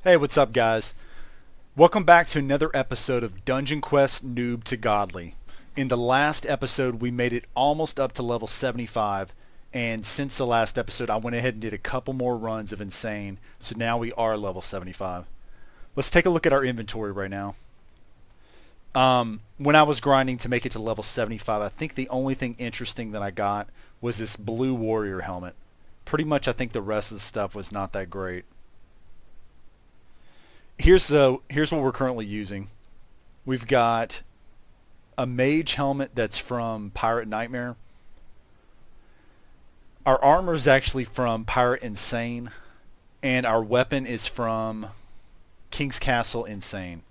Hey, what's up guys? Welcome back to another episode of Dungeon Quest Noob to Godly. In the last episode we made it almost up to level 75, and since the last episode I went ahead and did a couple more runs of Insane, so now we are level 75. Let's take a look at our inventory right now. When I was grinding to make it to level 75, I think the only thing interesting that I got was this blue warrior helmet. Pretty much I think the rest of the stuff was not that great. Here's what we're currently using. We've got a mage helmet that's from Pirate Nightmare. Our armor is actually from Pirate Insane, and our weapon is from King's Castle Insane.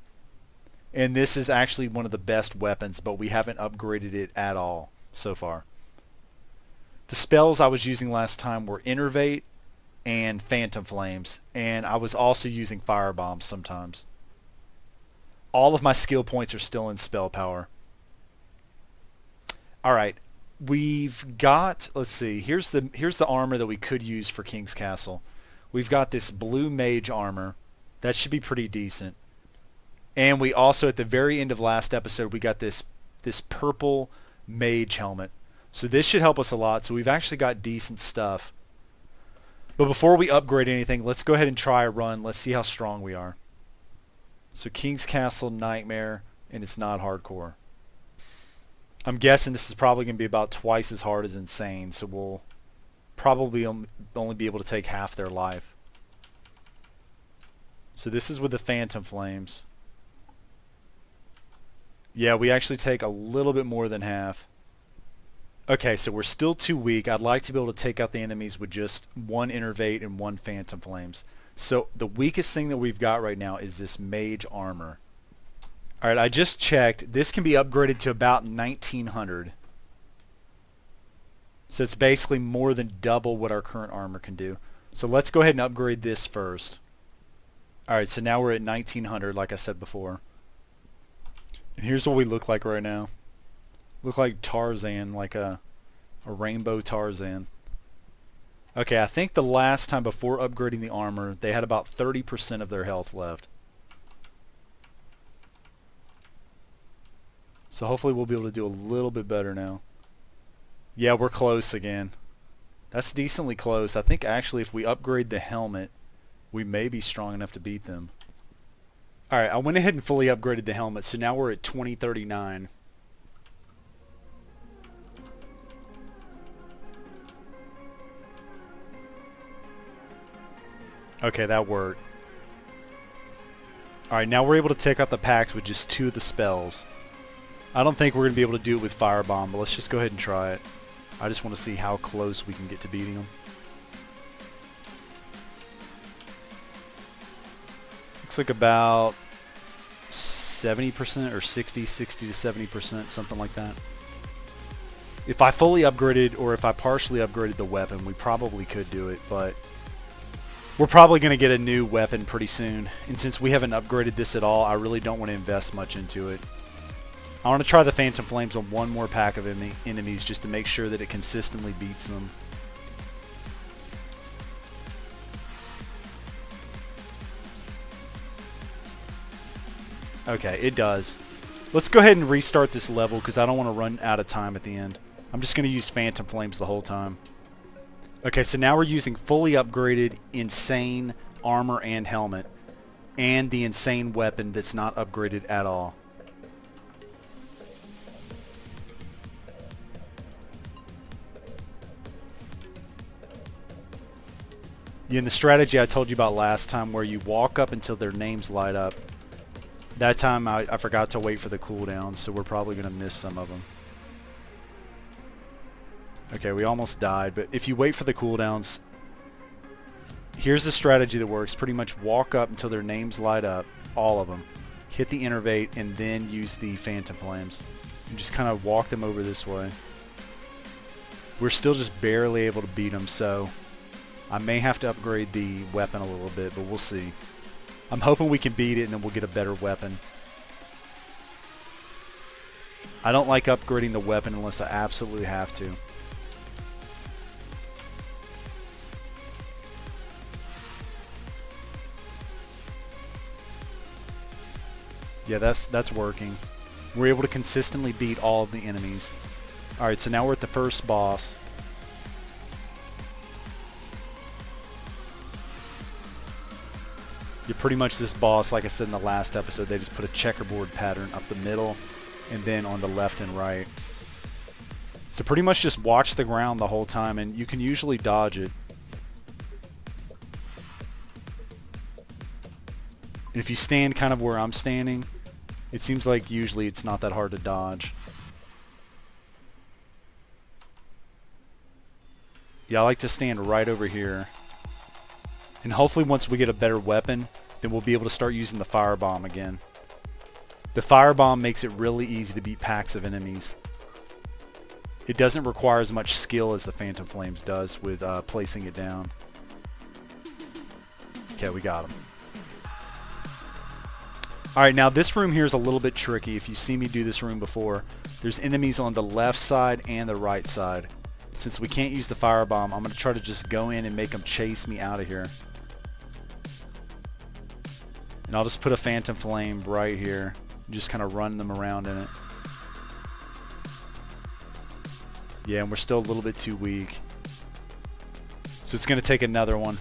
And this is actually one of the best weapons, but we haven't upgraded it at all so far. The spells I was using last time were Innervate and Phantom Flames, and I was also using Fire Bombs sometimes. All of my skill points are still in Spell Power. Alright, we've got, let's see, here's the armor that we could use for King's Castle. We've got this blue mage armor. That should be pretty decent. And we also, at the very end of last episode, we got this purple mage helmet. So this should help us a lot. So we've actually got decent stuff. But before we upgrade anything, let's go ahead and try a run. Let's see how strong we are. So King's Castle Nightmare, and it's not hardcore. I'm guessing this is probably going to be about twice as hard as Insane, so we'll probably only be able to take half their life. So this is with the Phantom Flames. Yeah, we actually take a little bit more than half. Okay, so we're still too weak. I'd like to be able to take out the enemies with just one Innervate and one Phantom Flames. So the weakest thing that we've got right now is this mage armor. Alright, I just checked. This can be upgraded to about 1900. So it's basically more than double what our current armor can do. So let's go ahead and upgrade this first. Alright, so now we're at 1900 like I said before. And here's what we look like right now. Look like Tarzan, like a rainbow Tarzan. Okay, I think the last time before upgrading the armor, they had about 30% of their health left. So hopefully we'll be able to do a little bit better now. Yeah, we're close again. That's decently close. I think actually if we upgrade the helmet, we may be strong enough to beat them. Alright, I went ahead and fully upgraded the helmet, so now we're at 2039. Okay, that worked. Alright, now we're able to take out the packs with just 2 of the spells. I don't think we're going to be able to do it with Firebomb, but let's just go ahead and try it. I just want to see how close we can get to beating them. Looks like about 70% or 60 to 70%, something like that. If I fully upgraded or if I partially upgraded the weapon, we probably could do it, but we're probably going to get a new weapon pretty soon, and since we haven't upgraded this at all, I really don't want to invest much into it. I want to try the Phantom Flames on one more pack of enemies just to make sure that it consistently beats them. Okay, it does. Let's go ahead and restart this level because I don't want to run out of time at the end. I'm just going to use Phantom Flames the whole time. Okay, so now we're using fully upgraded Insane armor and helmet, and the Insane weapon that's not upgraded at all. Yeah, and the strategy I told you about last time where you walk up until their names light up, that time I forgot to wait for the cooldown, so we're probably going to miss some of them. Okay, we almost died, but if you wait for the cooldowns, here's the strategy that works. Pretty much walk up until their names light up, all of them. Hit the Innervate, and then use the Phantom Flames. And just kind of walk them over this way. We're still just barely able to beat them, so I may have to upgrade the weapon a little bit, but we'll see. I'm hoping we can beat it, and then we'll get a better weapon. I don't like upgrading the weapon unless I absolutely have to. Yeah, that's working. We're able to consistently beat all of the enemies. Alright, so now we're at the first boss. You're pretty much this boss, like I said in the last episode, they just put a checkerboard pattern up the middle and then on the left and right. So pretty much just watch the ground the whole time, and you can usually dodge it. And if you stand kind of where I'm standing, it seems like usually it's not that hard to dodge. Yeah, I like to stand right over here. And hopefully once we get a better weapon, then we'll be able to start using the firebomb again. The firebomb makes it really easy to beat packs of enemies. It doesn't require as much skill as the Phantom Flames does with placing it down. Okay, we got him. Alright, now this room here is a little bit tricky. If you see me do this room before, there's enemies on the left side and the right side. Since we can't use the firebomb, I'm going to try to just go in and make them chase me out of here. And I'll just put a Phantom Flame right here. Just kind of run them around in it. Yeah, and we're still a little bit too weak. So it's going to take another one.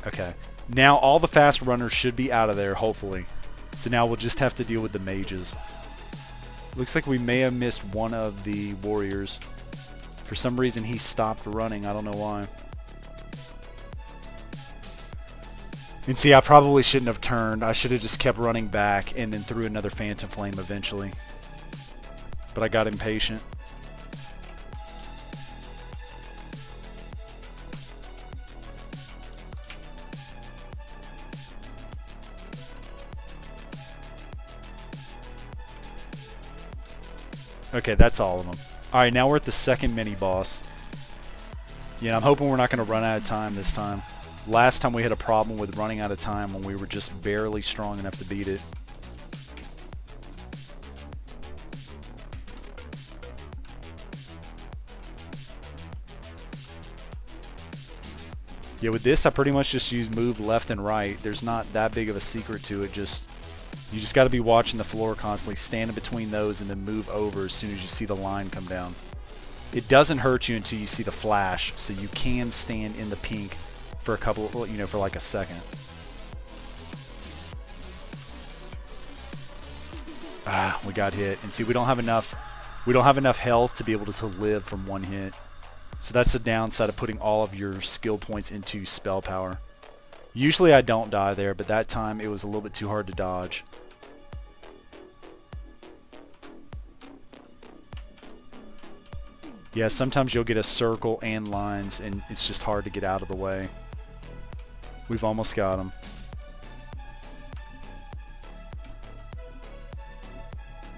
Okay. Now all the fast runners should be out of there, hopefully. So now we'll just have to deal with the mages. Looks like we may have missed one of the warriors. For some reason he stopped running. I don't know why. And see, I probably shouldn't have turned. I should have just kept running back and then threw another Phantom Flame eventually. But I got impatient. Okay, that's all of them. Alright, now we're at the second mini-boss. Yeah, I'm hoping we're not going to run out of time this time. Last time we had a problem with running out of time when we were just barely strong enough to beat it. Yeah, with this I pretty much just use move left and right. There's not that big of a secret to it. You just got to be watching the floor constantly, standing between those and then move over as soon as you see the line come down. It doesn't hurt you until you see the flash, so you can stand in the pink for a couple, for like a second. Ah, we got hit. And see, we don't have enough health to be able to live from one hit. So that's the downside of putting all of your skill points into spell power. Usually I don't die there, but that time it was a little bit too hard to dodge. Yeah, sometimes you'll get a circle and lines, and it's just hard to get out of the way. We've almost got him.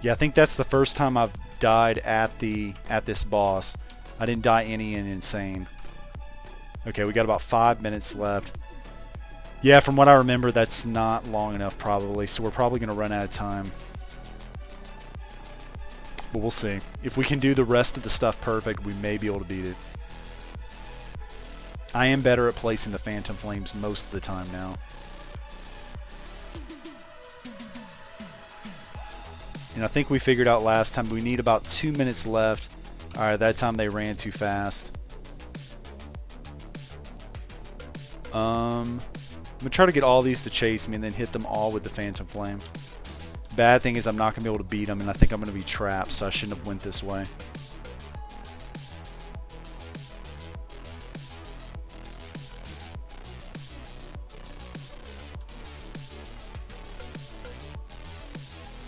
Yeah, I think that's the first time I've died at this boss. I didn't die any in Insane. Okay, we got about 5 minutes left. Yeah, from what I remember, that's not long enough probably, so we're probably going to run out of time. But we'll see. If we can do the rest of the stuff perfect, we may be able to beat it. I am better at placing the Phantom Flames most of the time now. And I think we figured out last time we need about 2 minutes left. Alright, that time they ran too fast. I'm going to try to get all these to chase me and then hit them all with the Phantom Flame. Bad thing is I'm not going to be able to beat them, and I think I'm going to be trapped, so I shouldn't have went this way.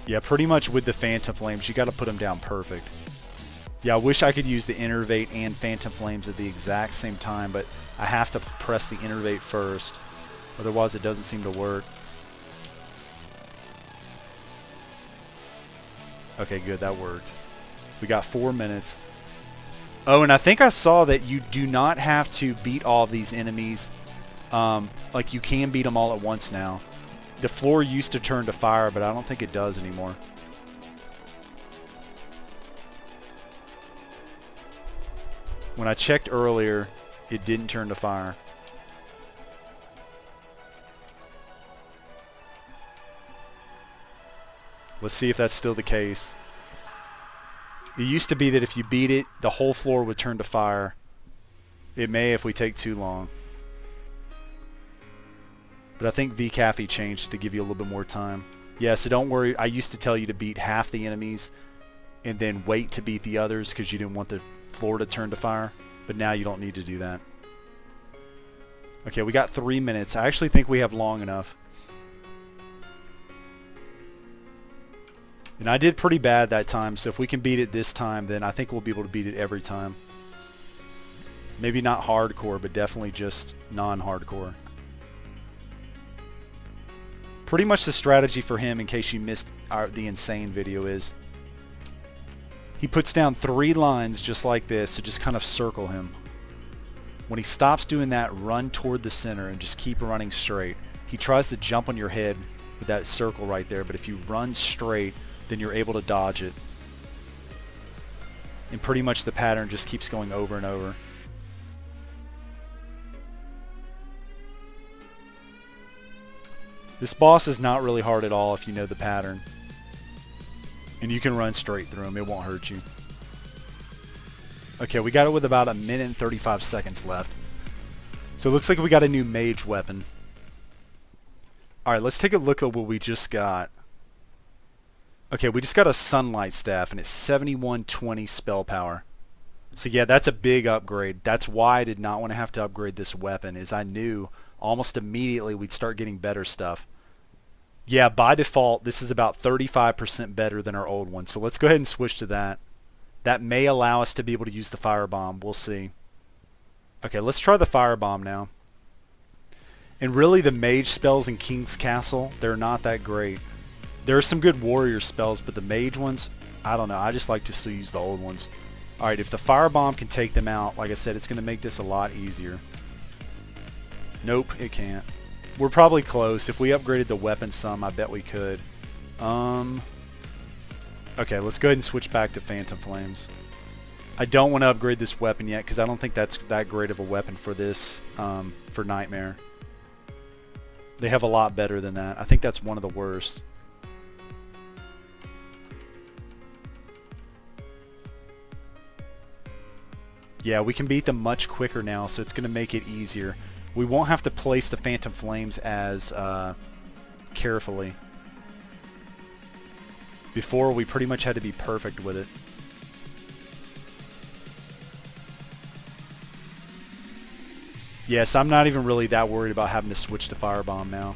Yeah, pretty much with the Phantom Flames, you got to put them down perfect. Yeah, I wish I could use the Innervate and Phantom Flames at the exact same time, but I have to press the Innervate first. Otherwise, it doesn't seem to work. Okay, good, that worked. We got 4 minutes. Oh, and I think I saw that you do not have to beat all of these enemies. Like, you can beat them all at once now. The floor used to turn to fire, but I don't think it does anymore. When I checked earlier, it didn't turn to fire. Let's see if that's still the case. It used to be that if you beat it, the whole floor would turn to fire. It may if we take too long. But I think VCAFE changed to give you a little bit more time. Yeah, so don't worry. I used to tell you to beat half the enemies and then wait to beat the others because you didn't want the floor to turn to fire. But now you don't need to do that. Okay, we got 3 minutes. I actually think we have long enough. And I did pretty bad that time, so if we can beat it this time, then I think we'll be able to beat it every time. Maybe not hardcore, but definitely just non-hardcore. Pretty much the strategy for him, in case you missed the insane video, is he puts down 3 lines just like this to just kind of circle him. When he stops doing that, run toward the center and just keep running straight. He tries to jump on your head with that circle right there, but if you run straight, then you're able to dodge it. And pretty much the pattern just keeps going over and over. This boss is not really hard at all if you know the pattern. And you can run straight through him, it won't hurt you. Okay, we got it with about 1 minute and 35 seconds left. So it looks like we got a new mage weapon. Alright, let's take a look at what we just got. Okay, we just got a sunlight staff and it's 7120 spell power. So yeah, that's a big upgrade. That's why I did not want to have to upgrade this weapon, is I knew almost immediately we'd start getting better stuff. Yeah, by default, this is about 35% better than our old one. So let's go ahead and switch to that. That may allow us to be able to use the firebomb. We'll see. Okay, let's try the firebomb now. And really, the mage spells in King's Castle, they're not that great. There are some good warrior spells, but the mage ones, I don't know. I just like to still use the old ones. Alright, if the firebomb can take them out, like I said, it's going to make this a lot easier. Nope, it can't. We're probably close. If we upgraded the weapon some, I bet we could. Okay, let's go ahead and switch back to Phantom Flames. I don't want to upgrade this weapon yet because I don't think that's that great of a weapon for this, for Nightmare. They have a lot better than that. I think that's one of the worst. Yeah, we can beat them much quicker now, so it's going to make it easier. We won't have to place the Phantom Flames as carefully. Before, we pretty much had to be perfect with it. Yes, I'm not even really that worried about having to switch to Firebomb now.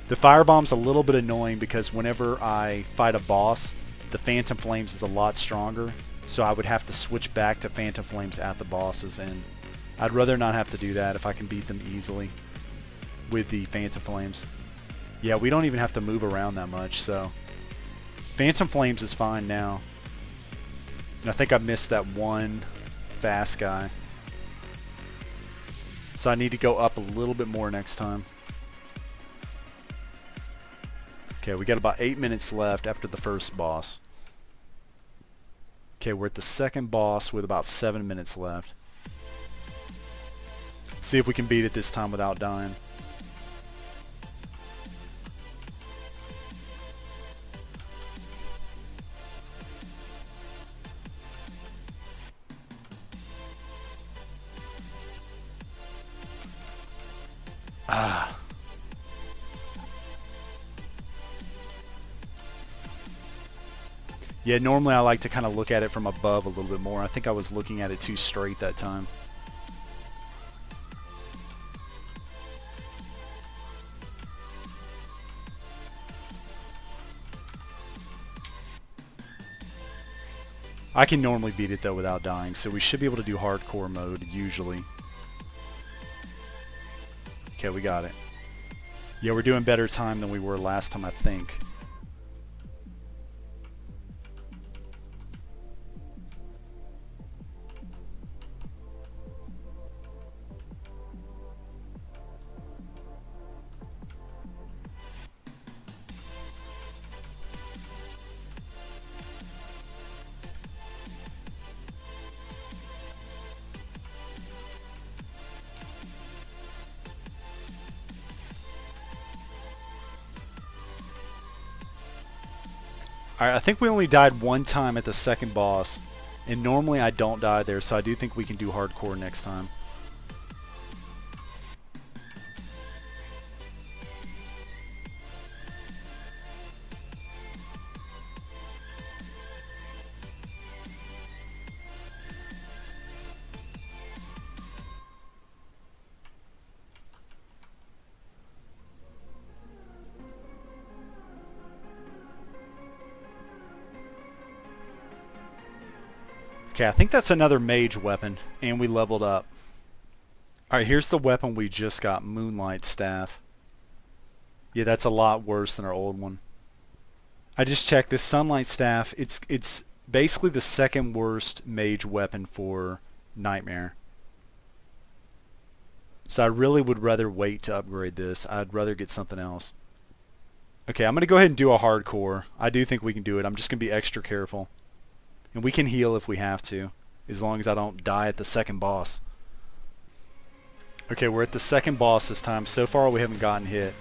The Firebomb's a little bit annoying because whenever I fight a boss, the Phantom Flames is a lot stronger, so I would have to switch back to Phantom Flames at the bosses, and I'd rather not have to do that if I can beat them easily with the Phantom Flames. Yeah, we don't even have to move around that much, so Phantom Flames is fine now. And I think I missed that one fast guy. So I need to go up a little bit more next time. Okay, we got about 8 minutes left after the first boss. Okay, we're at the second boss with about 7 minutes left. See if we can beat it this time without dying. Yeah, normally I like to kind of look at it from above a little bit more. I think I was looking at it too straight that time. I can normally beat it though without dying, so we should be able to do hardcore mode usually. Okay, we got it. Yeah, we're doing better time than we were last time, I think. Alright, I think we only died one time at the second boss. And normally I don't die there, so I do think we can do hardcore next time. Okay, I think that's another mage weapon, and we leveled up. Alright, here's the weapon we just got, Moonlight Staff. Yeah, that's a lot worse than our old one. I just checked this Sunlight Staff, it's basically the second worst mage weapon for Nightmare. So I really would rather wait to upgrade this. I'd rather get something else. Okay, I'm going to go ahead and do a hardcore. I do think we can do it. I'm just going to be extra careful. And we can heal if we have to, as long as I don't die at the second boss. Okay, we're at the second boss this time. So far we haven't gotten hit.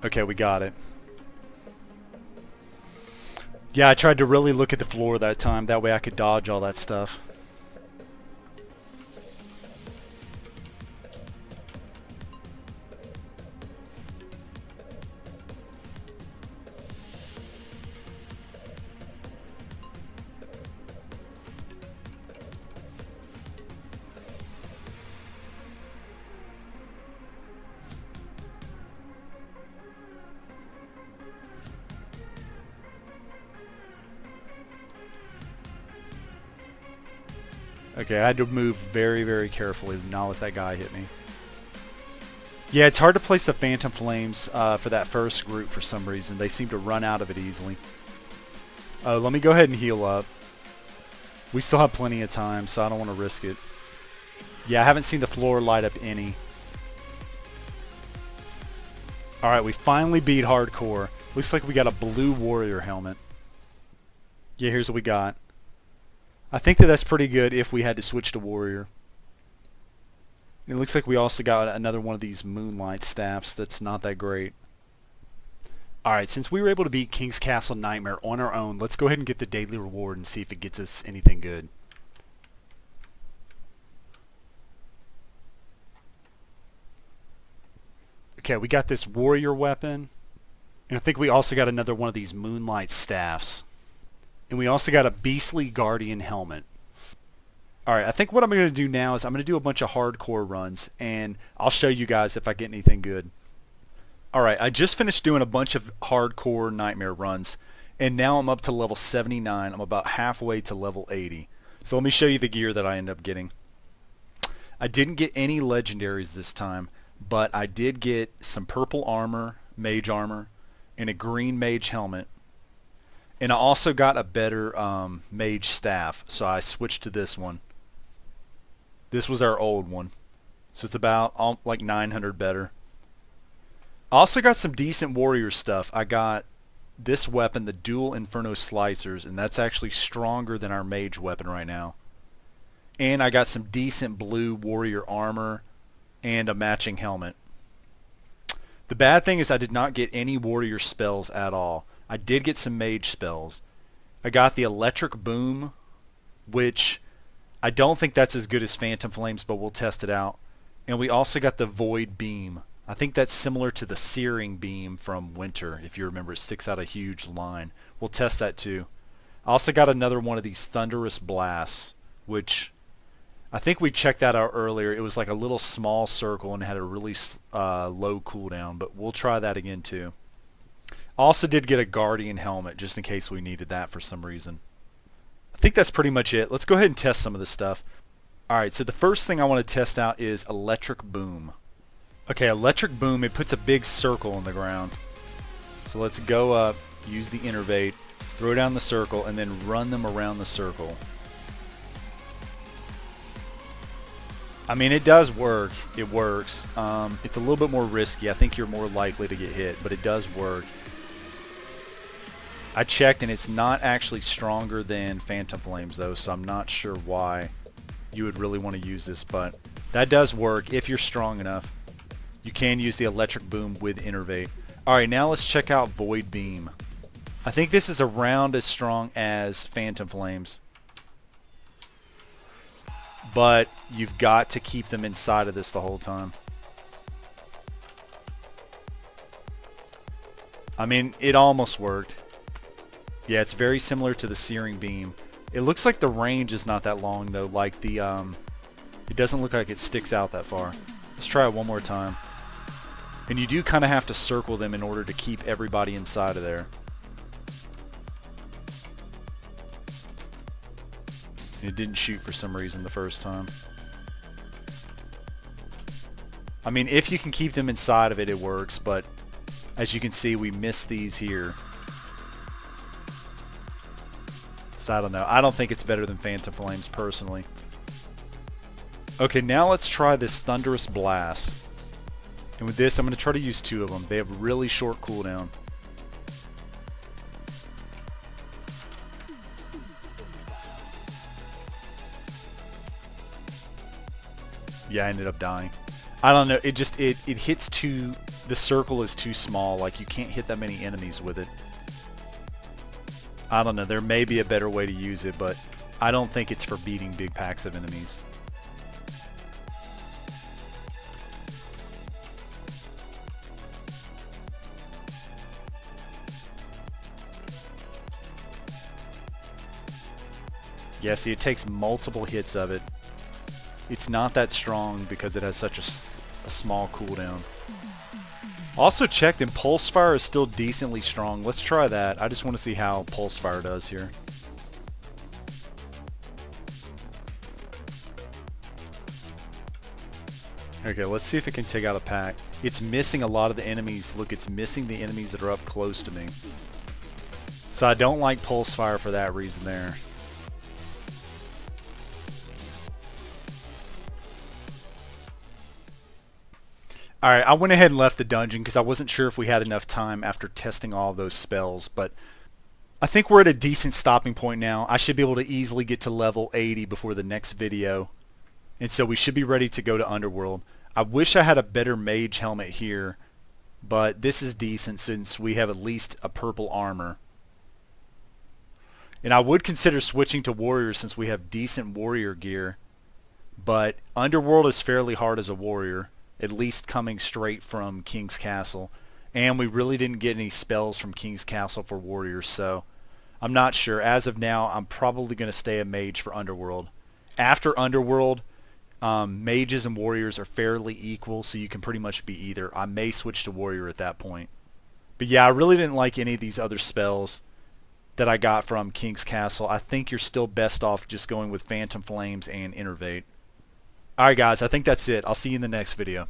Okay, we got it. Yeah, I tried to really look at the floor that time. That way I could dodge all that stuff. Okay, I had to move very, very carefully to not let that guy hit me. Yeah, it's hard to place the Phantom Flames for that first group for some reason. They seem to run out of it easily. Oh, let me go ahead and heal up. We still have plenty of time, so I don't want to risk it. Yeah, I haven't seen the floor light up any. Alright, we finally beat hardcore. Looks like we got a blue warrior helmet. Yeah, here's what we got. I think that's pretty good if we had to switch to warrior. It looks like we also got another one of these moonlight staffs that's not that great. Alright, since we were able to beat King's Castle Nightmare on our own, let's go ahead and get the daily reward and see if it gets us anything good. Okay, we got this warrior weapon. And I think we also got another one of these moonlight staffs. And we also got a beastly guardian helmet. Alright, I think what I'm going to do now is I'm going to do a bunch of hardcore runs. And I'll show you guys if I get anything good. Alright, I just finished doing a bunch of hardcore Nightmare runs. And now I'm up to level 79. I'm about halfway to level 80. So let me show you the gear that I ended up getting. I didn't get any legendaries this time. But I did get some purple armor, mage armor, and a green mage helmet. And I also got a better mage staff, so I switched to this one. This was our old one. So it's about like 900 better. I also got some decent warrior stuff. I got this weapon, the Dual Inferno Slicers, and that's actually stronger than our mage weapon right now. And I got some decent blue warrior armor and a matching helmet. The bad thing is I did not get any warrior spells at all. I did get some mage spells. I got the electric boom, which I don't think that's as good as Phantom Flames, but we'll test it out. And we also got the void beam. I think that's similar to the searing beam from Winter, if you remember. It sticks out a huge line. We'll test that too. I also got another one of these thunderous blasts, which I think we checked that out earlier. It was like a little small circle and had a really low cooldown, but we'll try that again too. Also did get a Guardian helmet just in case we needed that for some reason. I think that's pretty much it. Let's go ahead and test some of this stuff. Alright, so the first thing I want to test out is Electric Boom. Okay, Electric Boom, it puts a big circle on the ground. So let's go up, use the innervate, throw down the circle, and then run them around the circle. I mean, it does work. It works. It's a little bit more risky. I think you're more likely to get hit, but it does work. I checked, and it's not actually stronger than Phantom Flames, though, so I'm not sure why you would really want to use this, but that does work if you're strong enough. You can use the Electric Boom with Innervate. Alright, now let's check out Void Beam. I think this is around as strong as Phantom Flames, but you've got to keep them inside of this the whole time. I mean, it almost worked. Yeah, it's very similar to the Searing Beam. It looks like the range is not that long though, like the it doesn't look like it sticks out that far. Let's try it one more time. And you do kind of have to circle them in order to keep everybody inside of there. It didn't shoot for some reason the first time. I mean, if you can keep them inside of it, it works, but as you can see, we missed these here. So I don't know. I don't think it's better than Phantom Flames, personally. Okay, now let's try this Thunderous Blast. And with this, I'm going to try to use two of them. They have really short cooldown. Yeah, I ended up dying. I don't know. It just, it hits too, the circle is too small. Like, you can't hit that many enemies with it. I don't know. There may be a better way to use it, but I don't think it's for beating big packs of enemies. Yeah, see, it takes multiple hits of it. It's not that strong because it has such a small cooldown. Also checked, and Pulse Fire is still decently strong. Let's try that. I just want to see how Pulse Fire does here. Okay, let's see if it can take out a pack. It's missing a lot of the enemies. Look, it's missing the enemies that are up close to me. So I don't like Pulse Fire for that reason there. Alright, I went ahead and left the dungeon because I wasn't sure if we had enough time after testing all of those spells, but I think we're at a decent stopping point now. I should be able to easily get to level 80 before the next video, and so we should be ready to go to Underworld. I wish I had a better mage helmet here, but this is decent since we have at least a purple armor. And I would consider switching to warrior since we have decent warrior gear, but Underworld is fairly hard as a warrior, at least coming straight from King's Castle. And we really didn't get any spells from King's Castle for warriors, so I'm not sure. As of now, I'm probably going to stay a mage for Underworld. After Underworld, mages and warriors are fairly equal, so you can pretty much be either. I may switch to warrior at that point. But yeah, I really didn't like any of these other spells that I got from King's Castle. I think you're still best off just going with Phantom Flames and Innervate. Alright guys, I think that's it. I'll see you in the next video.